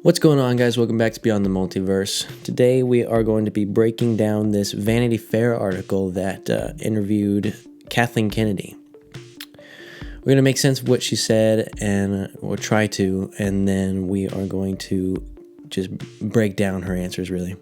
What's going on, guys? Welcome back to Beyond the Multiverse. Today we are going to be breaking down this Vanity Fair article that interviewed Kathleen Kennedy. We're going to make sense of what she said, and we'll try to, and then we are going to just break down her answers, really.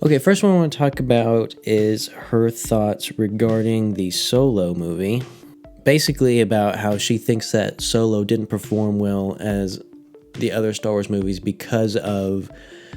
Okay, first one I want to talk about is her thoughts regarding the Solo movie. Basically about how she thinks that Solo didn't perform well as the other Star Wars movies because of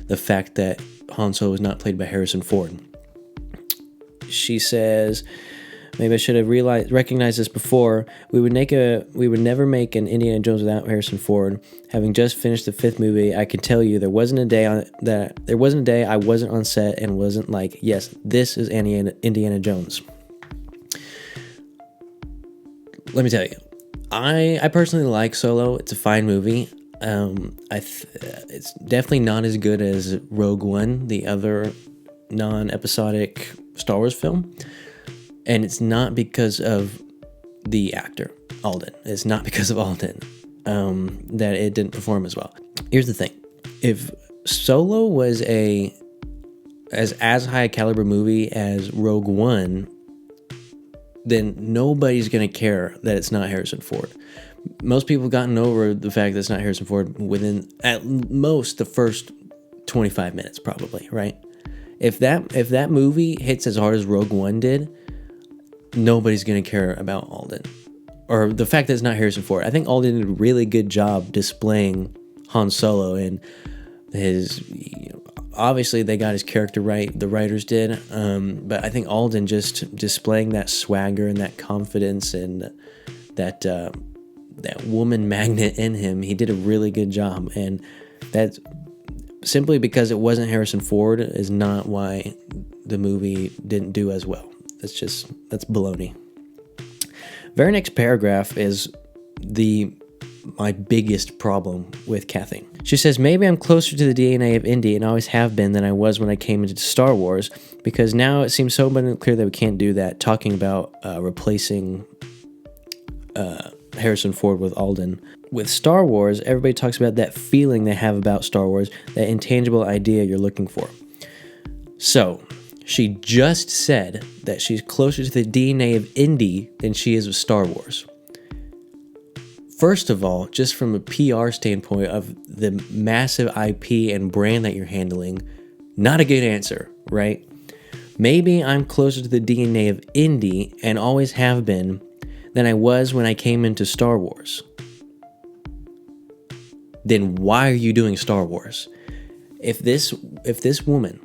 the fact that Han Solo was not played by Harrison Ford. She says, maybe I should have recognized this before. We would never make an Indiana Jones without Harrison Ford. Having just finished the fifth movie, I can tell you there wasn't a day I wasn't on set and wasn't like, yes, this is Indiana Jones. Let me tell you, I personally like Solo. It's a fine movie. It's definitely not as good as Rogue One, the other non-episodic Star Wars film, and it's not because of the actor Alden. It's not because of Alden that it didn't perform as well. Here's the thing: if Solo was as high a caliber movie as Rogue One, then nobody's gonna care that it's not Harrison Ford. Most people have gotten over the fact that it's not Harrison Ford within at most the first 25 minutes, probably, right? If that movie hits as hard as Rogue One did, nobody's going to care about Alden. Or the fact that it's not Harrison Ford. I think Alden did a really good job displaying Han Solo and his... obviously, they got his character right, the writers did, but I think Alden just displaying that swagger and that confidence and that woman magnet in him, he did a really good job. And that's simply because it wasn't Harrison Ford is not why the movie didn't do as well. That's baloney. Very next paragraph is my biggest problem with Kathleen. She says, maybe I'm closer to the DNA of Indy and always have been than I was when I came into Star Wars, because now it seems so abundantly clear that we can't do that, talking about replacing Harrison Ford with Alden. With Star Wars, everybody talks about that feeling they have about Star Wars, that intangible idea you're looking for. So, she just said that she's closer to the DNA of Indy than she is with Star Wars. First of all, just from a PR standpoint of the massive IP and brand that you're handling, not a good answer, right? Maybe I'm closer to the DNA of Indy and always have been than I was when I came into Star Wars. Then why are you doing Star Wars? If this woman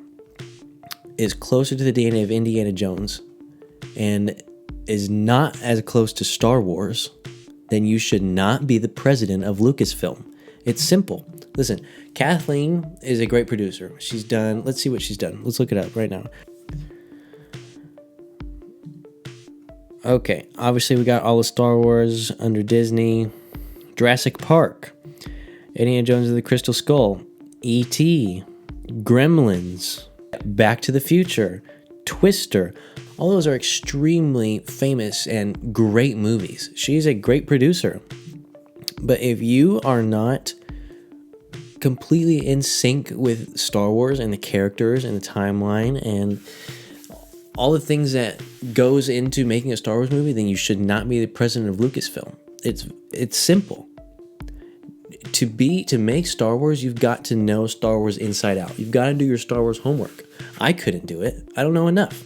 is closer to the DNA of Indiana Jones and is not as close to Star Wars, then you should not be the president of Lucasfilm. It's simple. Listen, Kathleen is a great producer. Let's see what she's done. Let's look it up right now. Okay, obviously we got all of Star Wars under Disney. Jurassic Park, Indiana Jones and the Crystal Skull, E.T., Gremlins, Back to the Future, Twister. All those are extremely famous and great movies. She's a great producer. But if you are not completely in sync with Star Wars and the characters and the timeline and all the things that goes into making a Star Wars movie, then you should not be the president of Lucasfilm. It's simple. To make Star Wars, you've got to know Star Wars inside out. You've got to do your Star Wars homework. I couldn't do it. I don't know enough.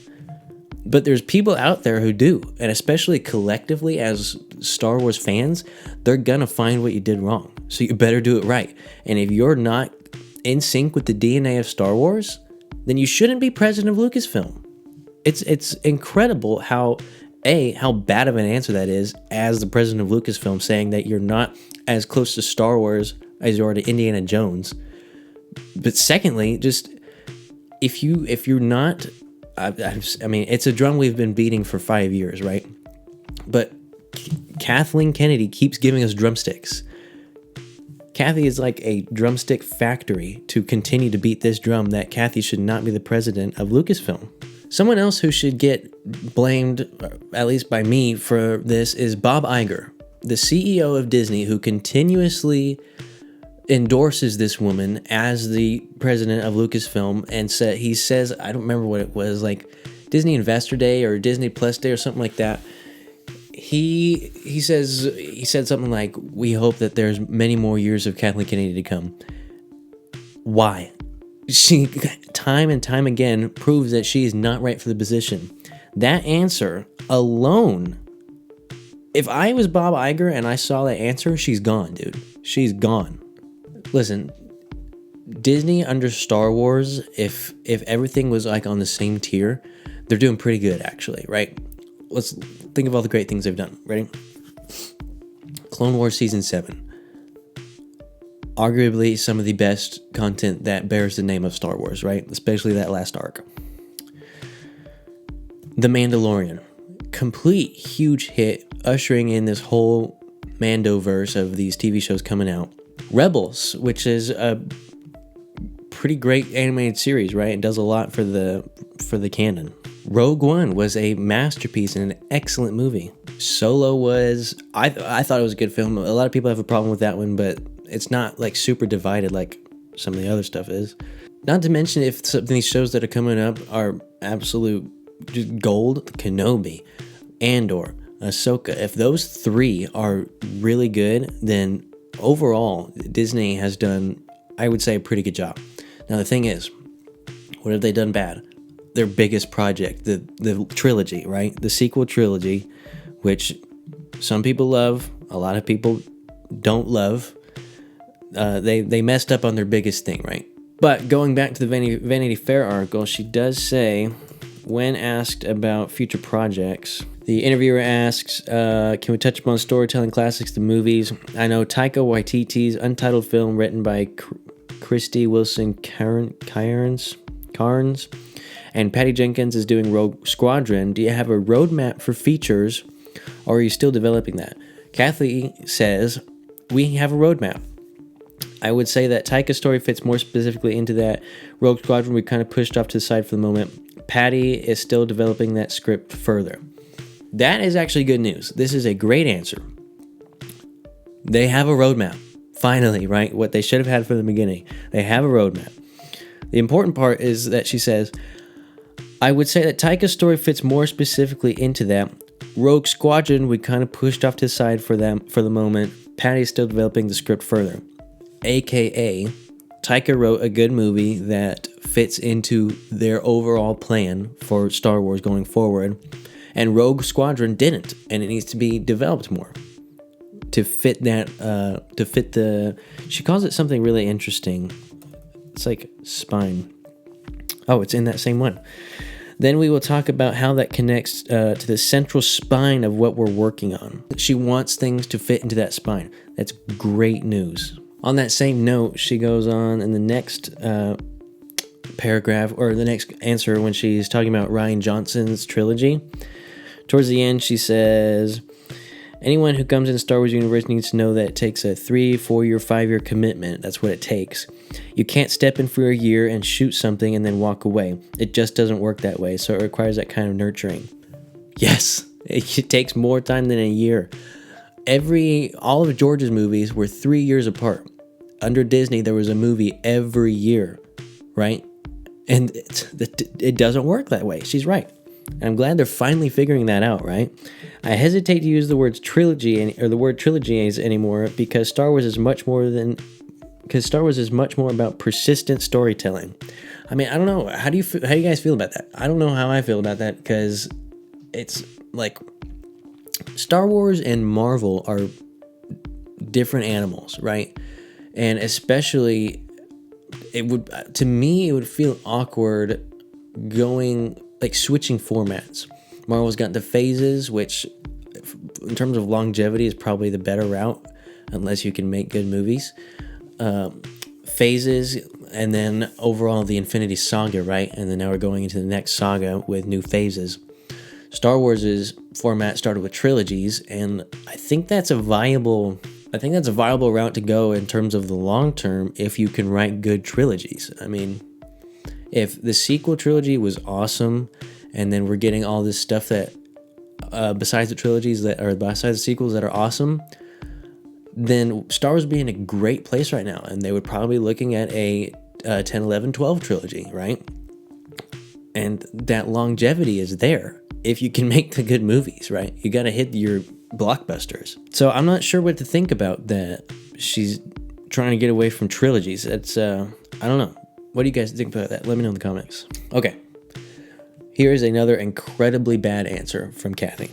But there's people out there who do, and especially collectively as Star Wars fans, they're gonna find what you did wrong. So you better do it right. And if you're not in sync with the DNA of Star Wars, then you shouldn't be president of Lucasfilm. It's incredible how bad of an answer that is as the president of Lucasfilm, saying that you're not as close to Star Wars as you are to Indiana Jones. But secondly, just if you're not, I mean, it's a drum we've been beating for 5 years, right? But Kathleen Kennedy keeps giving us drumsticks. Kathy is like a drumstick factory to continue to beat this drum that Kathy should not be the president of Lucasfilm. Someone else who should get blamed, at least by me, for this is Bob Iger, the CEO of Disney, who continuously endorses this woman as the president of Lucasfilm, and he says, I don't remember what it was, like Disney Investor Day or Disney Plus Day or something like that. He said something like, we hope that there's many more years of Kathleen Kennedy to come. Why? She time and time again proves that she is not right for the position. That answer alone, if I was Bob Iger and I saw that answer, she's gone, dude. She's gone. Listen, Disney under Star Wars, if everything was like on the same tier, they're doing pretty good actually, right? Let's think of all the great things they've done. Ready? Clone Wars Season 7. Arguably some of the best content that bears the name of Star Wars, right? Especially that last arc. The Mandalorian. Complete huge hit, ushering in this whole Mandoverse of these TV shows coming out. Rebels, which is a pretty great animated series, right? It does a lot for the canon. Rogue One was a masterpiece and an excellent movie. Solo was, I thought it was a good film. A lot of people have a problem with that one, but it's not like super divided like some of the other stuff is. Not to mention, if some of these shows that are coming up are absolute just gold, Kenobi, Andor, Ahsoka, if those three are really good, then overall Disney has done, I would say, a pretty good job. Now the thing is, what have they done bad? Their biggest project, the trilogy, right? The sequel trilogy, which some people love, a lot of people don't love. They messed up on their biggest thing, right? But going back to the Vanity Fair article, she does say, when asked about future projects, the interviewer asks, can we touch upon storytelling classics, the movies? I know Taika Waititi's untitled film written by Christy Wilson Cairns and Patty Jenkins is doing Rogue Squadron. Do you have a roadmap for features, or are you still developing that? Kathy says, we have a roadmap. I would say that Taika's story fits more specifically into that. Rogue Squadron we kind of pushed off to the side for the moment. Patty is still developing that script further. That is actually good news. This is a great answer. They have a roadmap. Finally, right? What they should have had from the beginning. They have a roadmap. The important part is that she says, I would say that Taika's story fits more specifically into that. Rogue Squadron we kind of pushed off to the side for the moment. Patty is still developing the script further. AKA, Taika wrote a good movie that fits into their overall plan for Star Wars going forward, and Rogue Squadron didn't, and it needs to be developed more to fit that. She calls it something really interesting. It's like spine. Oh, it's in that same one. Then we will talk about how that connects to the central spine of what we're working on. She wants things to fit into that spine. That's great news. On that same note, she goes on in the next paragraph, or the next answer, when she's talking about Rian Johnson's trilogy. Towards the end, she says, anyone who comes in Star Wars universe needs to know that it takes a 3, 4 year, 5 year commitment. That's what it takes. You can't step in for a year and shoot something and then walk away. It just doesn't work that way, so it requires that kind of nurturing. Yes, it takes more time than a year. All of George's movies were 3 years apart. Under Disney, there was a movie every year, right? And it doesn't work that way. She's right. And I'm glad they're finally figuring that out, right? I hesitate to use the word trilogy or the word trilogies anymore because Star Wars is much more about persistent storytelling. I mean, I don't know. How do you guys feel about that? I don't know how I feel about that, because it's like Star Wars and Marvel are different animals, right? And especially, it would feel awkward switching formats. Marvel's got the phases, which in terms of longevity is probably the better route, unless you can make good movies. Phases, and then overall the Infinity Saga, right? And then now we're going into the next saga with new phases. Star Wars' format started with trilogies, and I think that's a viable route to go in terms of the long term if you can write good trilogies. I mean, if the sequel trilogy was awesome, and then we're getting all this stuff that besides the sequels that are awesome, then Star Wars would be in a great place right now, and they would probably be looking at a 10, 11, 12 trilogy, right? And that longevity is there if you can make the good movies, right? You got to hit your blockbusters. So I'm not sure what to think about that. She's trying to get away from trilogies. It's I don't know. What do you guys think about that? Let me know in the comments. Okay. Here is another incredibly bad answer from Kathy.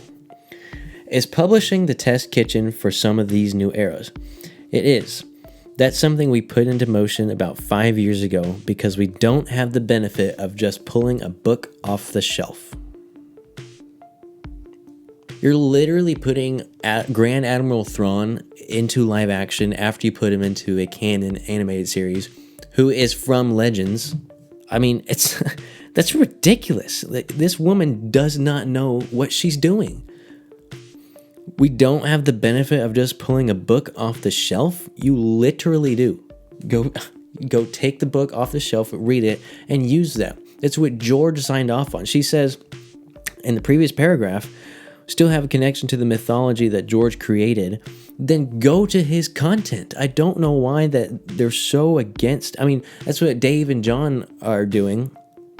Is publishing the test kitchen for some of these new eras? It is. That's something we put into motion about 5 years ago because we don't have the benefit of just pulling a book off the shelf. You're literally putting Grand Admiral Thrawn into live action after you put him into a canon animated series, who is from Legends. I mean, that's ridiculous. This woman does not know what she's doing. We don't have the benefit of just pulling a book off the shelf. You literally do. Go take the book off the shelf, read it, and use that. That's what George signed off on. She says in the previous paragraph, still have a connection to the mythology that George created, then go to his content. I don't know why that they're so against. I mean, that's what Dave and John are doing.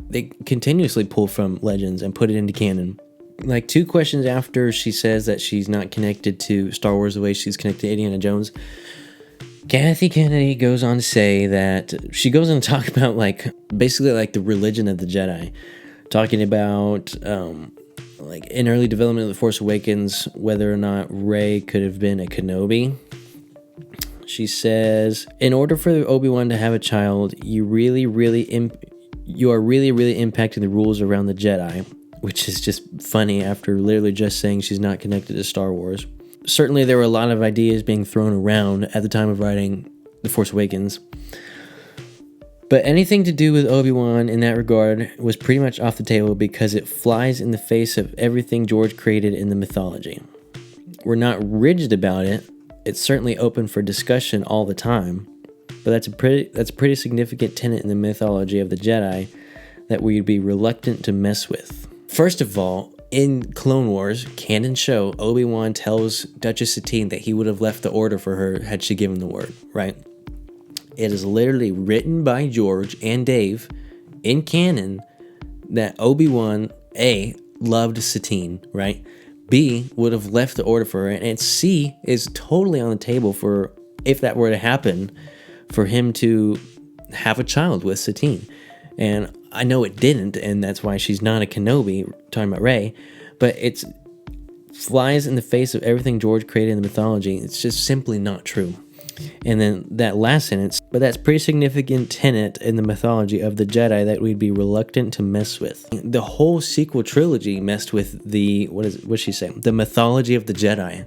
They continuously pull from Legends and put it into canon. Like 2 questions after she says that she's not connected to Star Wars the way she's connected to Indiana Jones, Kathy Kennedy goes on to say that she goes on to talk about basically the religion of the Jedi, talking about in early development of The Force Awakens, whether or not Rey could have been a Kenobi. She says, in order for Obi-Wan to have a child, you are really impacting the rules around the Jedi, which is just funny after literally just saying she's not connected to Star Wars. Certainly there were a lot of ideas being thrown around at the time of writing The Force Awakens. But anything to do with Obi-Wan in that regard was pretty much off the table because it flies in the face of everything George created in the mythology. We're not rigid about it. It's certainly open for discussion all the time. But that's a pretty significant tenet in the mythology of the Jedi that we'd be reluctant to mess with. First of all, in Clone Wars, canon show, Obi-Wan tells Duchess Satine that he would have left the order for her had she given the word, right? It is literally written by George and Dave in canon that Obi-Wan, A, loved Satine, right? B, would have left the order for her. And C is totally on the table for, if that were to happen, for him to have a child with Satine. And I know it didn't, and that's why she's not a Kenobi, talking about Rey, but it flies in the face of everything George created in the mythology. It's just simply not true. And then that last sentence, but that's pretty significant tenet in the mythology of the Jedi that we'd be reluctant to mess with. The whole sequel trilogy messed with what's she saying? The mythology of the Jedi.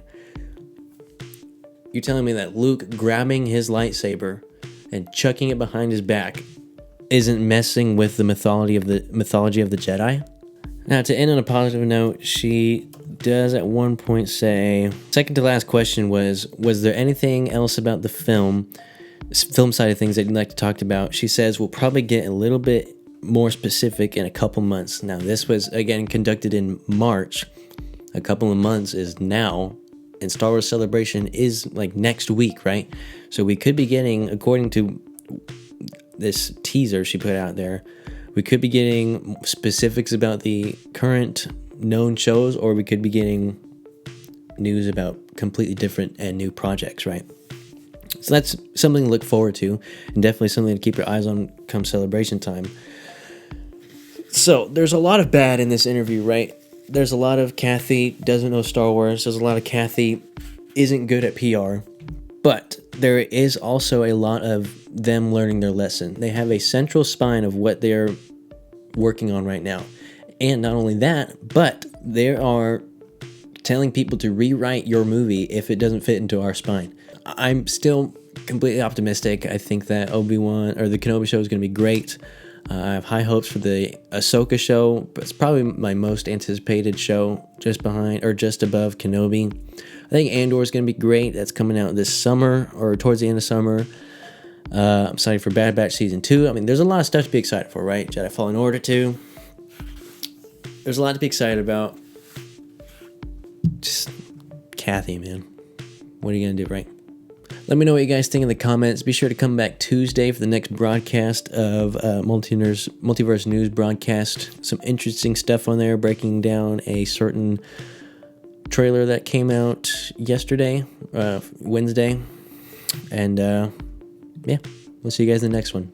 You're telling me that Luke grabbing his lightsaber and chucking it behind his back isn't messing with the mythology of the Jedi? Now, to end on a positive note, she does at one point say, second to last question was there anything else about the film side of things that you'd like to talk about? She says, we'll probably get a little bit more specific in a couple months. Now, this was, again, conducted in March. A couple of months is now, and Star Wars Celebration is next week, right? So we could be getting, according to this teaser she put out there, we could be getting specifics about the current known shows, or we could be getting news about completely different and new projects, right? So that's something to look forward to, and definitely something to keep your eyes on come Celebration time. So there's a lot of bad in this interview, right? There's a lot of Kathy doesn't know Star Wars. There's a lot of Kathy isn't good at PR. But there is also a lot of them learning their lesson. They have a central spine of what they're working on right now. And not only that, but they are telling people to rewrite your movie if it doesn't fit into our spine. I'm still completely optimistic. I think that Obi-Wan or the Kenobi show is going to be great. I have high hopes for the Ahsoka show, but it's probably my most anticipated show, just behind or just above Kenobi. I think Andor is going to be great. That's coming out this summer or towards the end of summer. I'm excited for Bad Batch Season 2. I mean, there's a lot of stuff to be excited for, right? Jedi Fallen Order 2. There's a lot to be excited about. Just Kathy, man. What are you going to do, right? Let me know what you guys think in the comments. Be sure to come back Tuesday for the next broadcast of Multiverse News broadcast. Some interesting stuff on there, breaking down a certain trailer that came out yesterday, Wednesday. And yeah, we'll see you guys in the next one.